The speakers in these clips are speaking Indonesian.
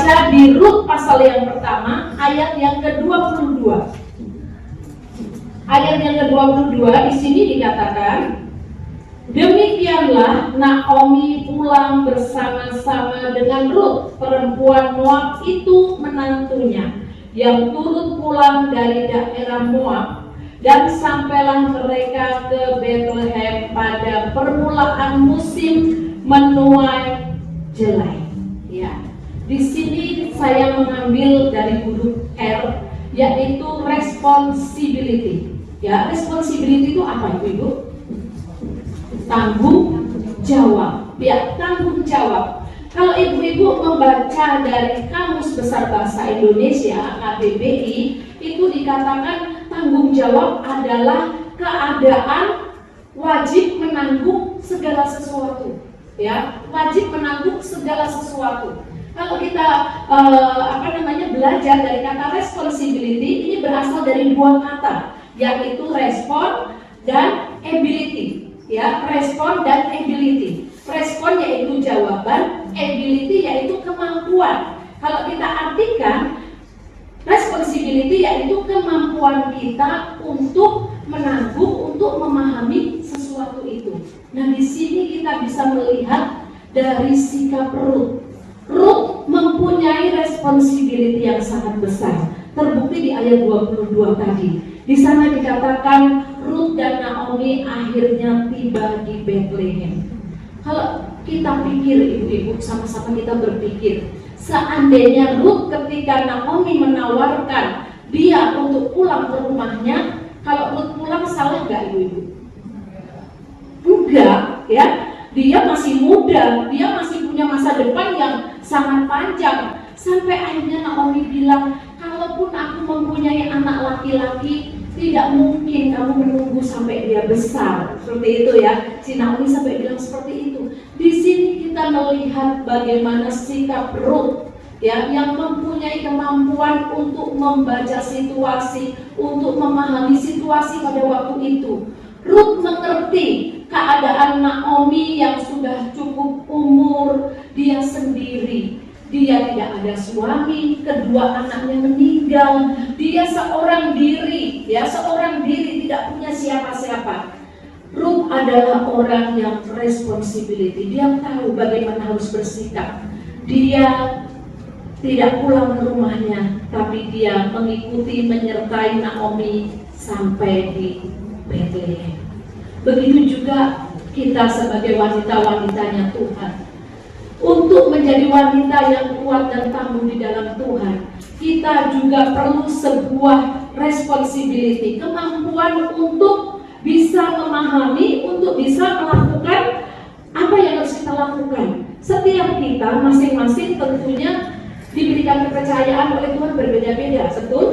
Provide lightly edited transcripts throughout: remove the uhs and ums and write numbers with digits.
baca di Rut pasal yang pertama, ayat yang ke-22. Ayat yang ke-22 di sini dikatakan, demikianlah Naomi pulang bersama-sama dengan Rut, perempuan Moab itu menantunya, yang turut pulang dari daerah Moab, dan sampailah mereka ke Bethlehem pada permulaan musim menuai jelai. Ya, di sini saya mengambil dari huruf R, yaitu responsibility. Ya, responsibility itu apa Ibu? Tanggung jawab. Ya, tanggung jawab. Kalau ibu-ibu membaca dari Kamus Besar Bahasa Indonesia KBBI, itu dikatakan tanggung jawab adalah keadaan wajib menanggung segala sesuatu. Ya, wajib menanggung segala sesuatu. Kalau kita belajar dari kata responsibility, ini berasal dari dua kata, yaitu respon dan ability. Ya, respon dan ability. Respon yaitu jawaban, ability yaitu kemampuan. Kalau kita artikan, responsibility yaitu kemampuan kita untuk menanggung, untuk memahami sesuatu itu. Nah, di sini kita bisa melihat dari sikap Rut. Rut mempunyai responsibility yang sangat besar. Terbukti di ayat 22 tadi. Di sana dikatakan Rut dan Naomi akhirnya tiba di Bethlehem. Kalau kita pikir, ibu-ibu, sama-sama kita berpikir, seandainya Rut ketika Naomi menawarkan dia untuk pulang ke rumahnya, kalau Rut pulang salah nggak ibu-ibu? Enggak, ya. Dia masih muda, dia masih punya masa depan yang sangat panjang. Sampai akhirnya Naomi bilang, kalaupun aku mempunyai anak laki-laki, tidak mungkin kamu menunggu sampai dia besar. Seperti itu ya. Si Naomi sampai bilang seperti itu. Di sini kita melihat bagaimana sikap Rut, ya, yang mempunyai kemampuan untuk membaca situasi, untuk memahami situasi pada waktu itu. Rut mengerti keadaan Naomi yang sudah cukup umur, dia sendiri. Dia tidak ada suami, kedua anaknya meninggal, dia seorang diri, ya, seorang diri, tidak punya siapa-siapa. Rut adalah orang yang responsibility, dia tahu bagaimana harus bersikap. Dia tidak pulang ke rumahnya, tapi dia mengikuti, menyertai Naomi sampai di Bethlehem. Begitu juga kita sebagai wanita-wanitanya Tuhan. Untuk menjadi wanita yang kuat dan tangguh di dalam Tuhan, kita juga perlu sebuah responsibility, kemampuan untuk bisa memahami, untuk bisa melakukan apa yang harus kita lakukan. Setiap kita masing-masing tentunya diberikan kepercayaan oleh Tuhan berbeda-beda, betul?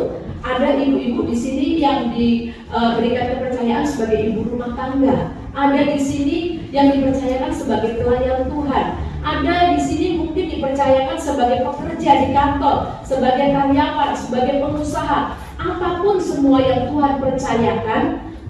Ada ibu-ibu di sini yang diberikan kepercayaan sebagai ibu rumah tangga. Ada di sini yang dipercayakan sebagai pelayan Tuhan. Ada di sini mungkin dipercayakan sebagai pekerja di kantor, sebagai karyawan, sebagai pengusaha. Apapun semua yang Tuhan percayakan,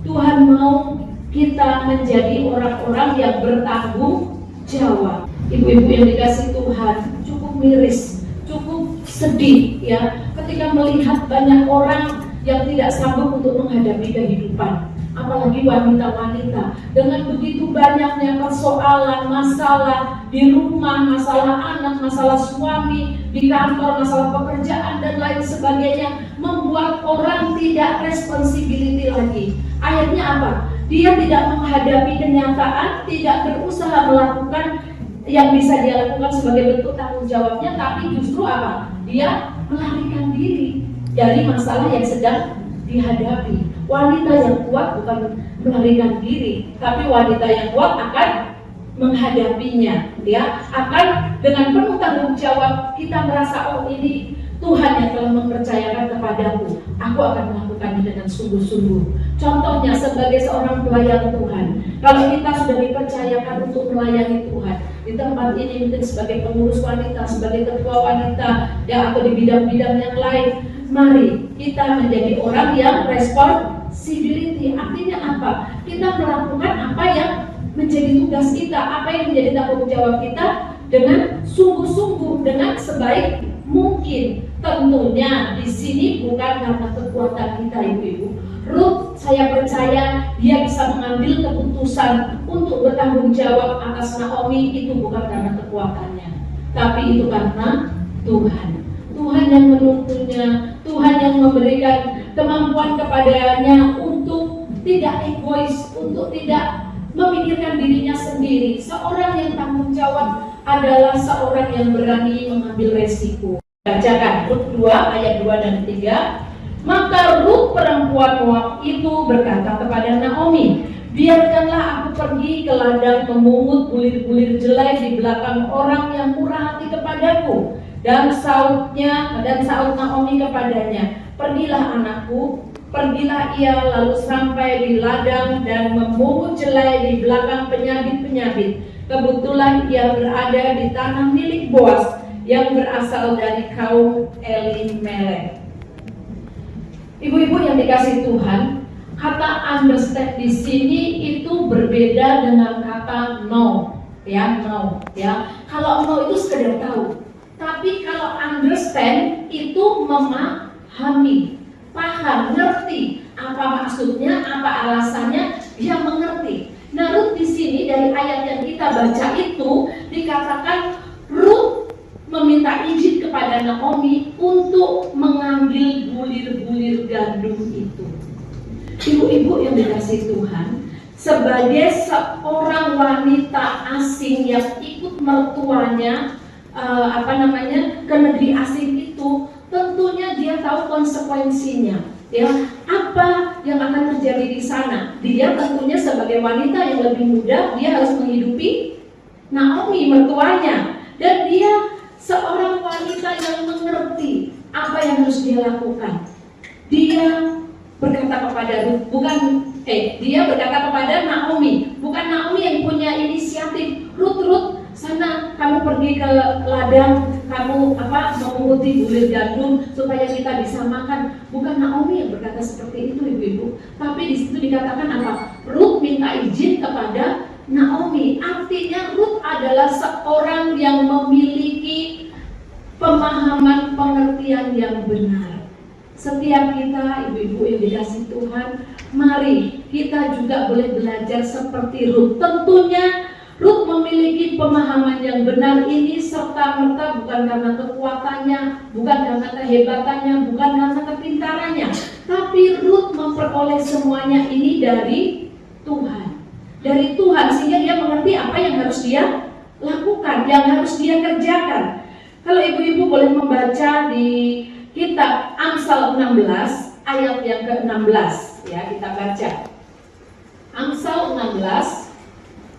Tuhan mau kita menjadi orang-orang yang bertanggung jawab. Ibu-ibu yang dikasih Tuhan, cukup miris, cukup sedih ya, ketika melihat banyak orang yang tidak sanggup untuk menghadapi kehidupan. Apalagi wanita-wanita dengan begitu banyaknya persoalan, masalah di rumah, masalah anak, masalah suami, di kantor, masalah pekerjaan dan lain sebagainya, membuat orang tidak responsibility lagi. Akhirnya apa? Dia tidak menghadapi kenyataan, tidak berusaha melakukan yang bisa dia lakukan sebagai bentuk tanggung jawabnya, tapi justru apa? Dia melarikan diri dari masalah yang sedang dihadapi. Wanita yang kuat bukan melarikan diri, tapi wanita yang kuat akan menghadapinya, ya, akan dengan penuh tanggung jawab. Kita merasa, oh ini Tuhan yang telah mempercayakan kepadaku, aku akan melakukannya dengan sungguh-sungguh. Contohnya sebagai seorang pelayan Tuhan, kalau kita sudah dipercayakan untuk melayani Tuhan di tempat ini, mungkin sebagai pengurus wanita, sebagai ketua wanita, ya, atau di bidang-bidang yang lain, mari kita menjadi orang yang responsibility. Artinya apa? Kita melakukan apa yang menjadi tugas kita, apa yang menjadi tanggung jawab kita dengan sungguh-sungguh, dengan sebaik mungkin. mungkin. Tentunya di sini bukan karena kekuatan kita, ibu-ibu. Ruth, saya percaya dia bisa mengambil keputusan untuk bertanggung jawab atas Naomi, itu bukan karena kekuatannya, tapi itu karena Tuhan. Tuhan yang menuntunnya, Tuhan yang memberikan kemampuan kepadanya untuk tidak egois, untuk tidak memikirkan dirinya sendiri. Seorang yang tanggung jawab adalah seorang yang berani mengambil resiko. Bacakan Rut 2 ayat 2 dan 3. Maka Rut perempuan Moab itu berkata kepada Naomi, biarkanlah aku pergi ke ladang memungut bulir-bulir jelai di belakang orang yang murah hati kepadaku. Dan saut Naomi kepadanya, pergilah anakku. Pergilah ia lalu sampai di ladang dan memungut jelai di belakang penyabit-penyabit. Kebetulan ia berada di tanah milik Boas yang berasal dari kaum Elimelek. Ibu-ibu yang dikasih Tuhan, kata understand di sini itu berbeda dengan kata know, ya, know, ya. Kalau know itu sekedar tahu, tapi kalau understand itu memahami, paham, ngerti apa maksudnya, apa alasannya, dia mengerti. Nah, Rut di sini dari ayat yang kita baca itu dikatakan Rut meminta izin kepada Naomi untuk mengambil bulir-bulir gandum itu. Ibu-ibu yang dikasih Tuhan, sebagai seorang wanita asing yang ikut mertuanya ke negeri asing itu, tentunya dia tahu konsekuensinya. Ya, apa yang akan terjadi di sana? Dia tentunya sebagai wanita yang lebih muda, dia harus menghidupi Naomi mertuanya, dan dia seorang wanita yang mengerti apa yang harus dia lakukan. Dia berkata kepada dia berkata kepada Naomi, bukan Naomi yang punya inisiatif. Rut, sana kamu pergi ke ladang, kamu memunguti bulir gandum supaya kita bisa makan. Bukan Naomi yang berkata seperti itu, ibu-ibu. Tapi di situ dikatakan apa? Rut minta izin kepada Naomi. Artinya Rut adalah seorang yang memiliki pemahaman pengertian yang benar. Setiap kita, ibu-ibu yang dikasih Tuhan, mari kita juga boleh belajar seperti Rut. Tentunya Rut memiliki pemahaman yang benar ini serta-merta bukan karena kekuatannya, bukan karena kehebatannya, bukan karena kepintarannya, tapi Rut memperoleh semuanya ini dari Tuhan. Dari Tuhan, sehingga dia mengerti apa yang harus dia lakukan, yang harus dia kerjakan. Kalau ibu-ibu boleh membaca di kitab Amsal 16 ayat yang ke-16, ya, kita baca Amsal 16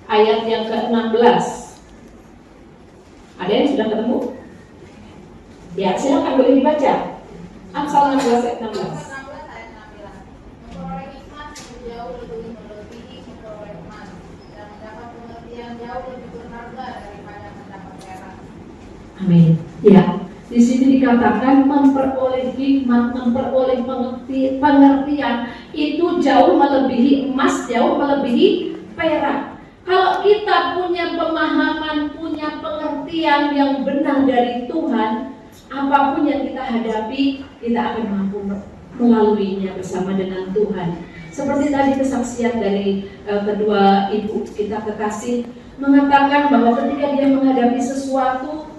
ayat yang ke-16. Ada yang sudah ketemu? Ya, silakan boleh dibaca. Amsal 16 ayat 16. Amin. Ya, di sini dikatakan memperoleh hikmat, memperoleh pengertian itu jauh melebihi emas, jauh melebihi perak. Kalau kita punya pemahaman, punya pengertian yang benar dari Tuhan, apapun yang kita hadapi, kita akan mampu melaluinya bersama dengan Tuhan. Seperti tadi kesaksian dari kedua ibu kita kekasih mengatakan bahwa ketika dia menghadapi sesuatu,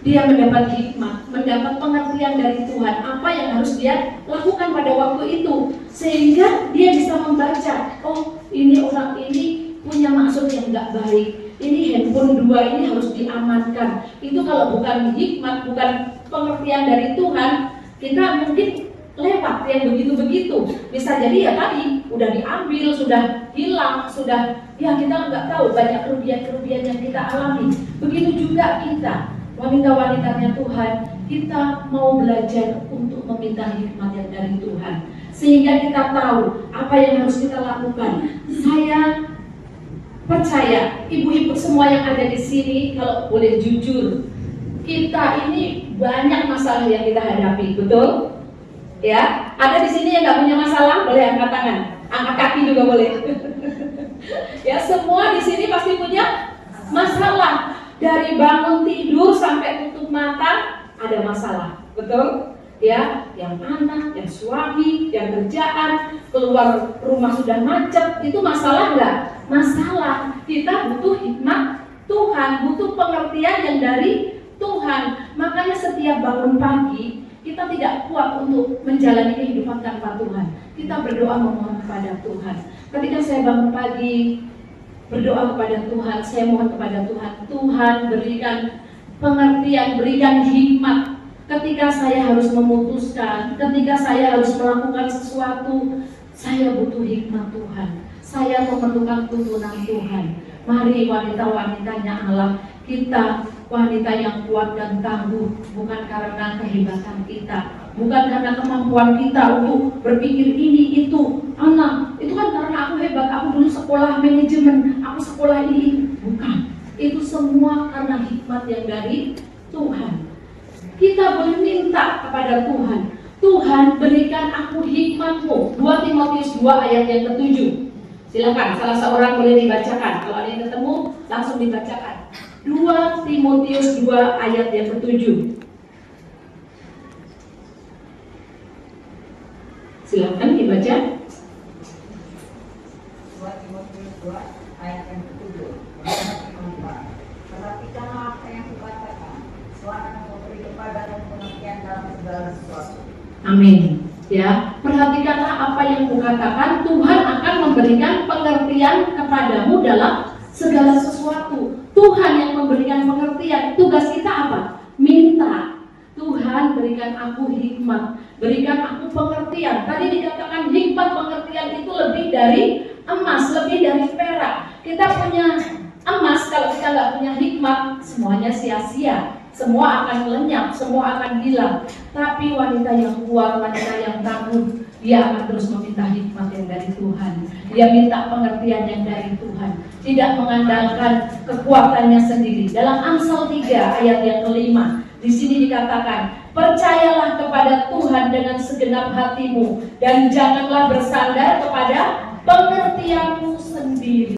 dia mendapat hikmat, mendapat pengertian dari Tuhan apa yang harus dia lakukan pada waktu itu, sehingga dia bisa membaca, oh ini orang ini punya maksud yang enggak baik, ini handphone 2 ini harus diamankan. Itu kalau bukan hikmat, bukan pengertian dari Tuhan, kita mungkin lewat yang begitu-begitu. Bisa jadi ya tadi udah diambil, sudah hilang, sudah ya kita nggak tahu banyak kerugian-kerugian yang kita alami. Begitu juga kita, wanita-wanitanya Tuhan, kita mau belajar untuk meminta hikmat yang dari Tuhan, sehingga kita tahu apa yang harus kita lakukan. Saya percaya ibu-ibu semua yang ada di sini, kalau boleh jujur, kita ini banyak masalah yang kita hadapi, betul? Ya, ada di sini yang nggak punya masalah, boleh angkat tangan, angkat kaki juga boleh. Ya, semua di sini pasti punya masalah. Dari bangun tidur sampai tutup mata, ada masalah, betul? Ya, yang anak, yang suami, yang kerjaan, keluar rumah sudah macet, itu masalah nggak? Masalah. Kita butuh hikmat Tuhan, butuh pengertian yang dari Tuhan. Makanya setiap bangun pagi, kita tidak kuat untuk menjalani kehidupan tanpa Tuhan. Kita berdoa memohon kepada Tuhan. Ketika saya bangun pagi, berdoa kepada Tuhan, saya mohon kepada Tuhan, Tuhan berikan pengertian, berikan hikmat. Ketika saya harus memutuskan, ketika saya harus melakukan sesuatu, saya butuh hikmat Tuhan. Saya memerlukan tuntunan Tuhan. Mari wanita-wanitanya Allah, kita wanita yang kuat dan tangguh, bukan karena kehebatan kita, bukan karena kemampuan kita untuk berpikir ini itu. Anak, itu kan karena aku hebat, aku dulu sekolah manajemen, aku sekolah ini. Bukan, itu semua karena hikmat yang dari Tuhan. Kita boleh minta kepada Tuhan, Tuhan berikan aku hikmat-Mu. 2 Timotius 2 ayat yang ke-7. Silakan, salah seorang boleh dibacakan. Kalau ada yang ketemu, langsung dibacakan. 2 Timotius 2 ayat yang ke-7. Silakan dibaca. 2 Timotius 2 ayat yang ke-7. Perhatikanlah apa yang kukatakan, Tuhan akan memberi kepadamu pengertian dalam segala sesuatu. Amin. Ya, perhatikanlah apa yang kukatakan, Tuhan akan memberikan pengertian kepadamu dalam segala sesuatu. Tuhan yang memberikan pengertian. Tugas kita apa? Minta. Tuhan berikan aku hikmat, berikan aku pengertian. Tadi dikatakan hikmat pengertian itu lebih dari emas, lebih dari perak. Kita punya emas, kalau kita nggak punya hikmat, semuanya sia-sia. Semua akan lenyap, semua akan hilang. Tapi wanita yang kuat, wanita yang tangguh, dia akan terus meminta hikmat yang dari Tuhan. Dia minta pengertian yang dari Tuhan, tidak mengandalkan kekuatannya sendiri. Dalam Amsal 3 ayat yang ke-5, di sini dikatakan, percayalah kepada Tuhan dengan segenap hatimu dan janganlah bersandar kepada pengertianmu sendiri.